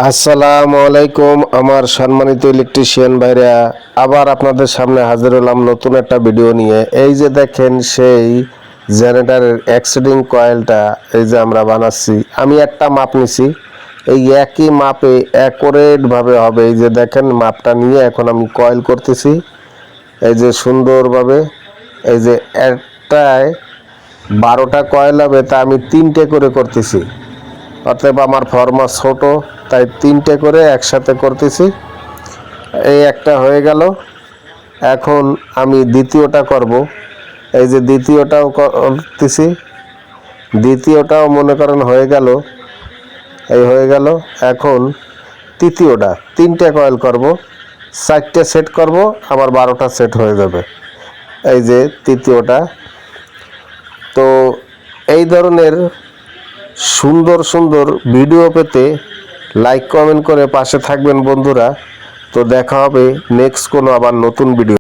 আসসালামু আলাইকুম আমার সম্মানিত ইলেকট্রিশিয়ান ভাইরা, আবার আপনাদের সামনে হাজির হলাম নতুন একটা ভিডিও নিয়ে। এই যে দেখেন সেই জেনারেটরের এক্সিডিং কয়েলটা এই যে আমরা বানাচ্ছি। আমি একটা মাপ নিছি, এই একই মাপে অ্যাকুরেটভাবে হবে। এই যে দেখেন মাপটা নিয়ে এখন আমি কয়েল করতেছি এই যে সুন্দরভাবে। এই যে একটায় 12টা কয়েল হবে, তা আমি 3টে করে করতেছি। অতএব আমার ফর্মা ছোট, তাই 3টে করে একসাথে করতেছি। এই একটা হয়ে গেল, এখন আমি দ্বিতীয়টা করব। এই যে দ্বিতীয়টাও করতেছি, দ্বিতীয়টাও মনে করেন হয়ে গেল, এই হয়ে গেল। এখন তৃতীয়টা 3টে কয়েল করব, 4টে সেট করব, আবার 12টা সেট হয়ে যাবে। এই যে তৃতীয়টা। তো এই ধরনের সুন্দর সুন্দর ভিডিও পেতে লাইক কমেন্ট করে পাশে থাকবেন বন্ধুরা। তো দেখা হবে নেক্সট কোনো আবার নতুন ভিডিও।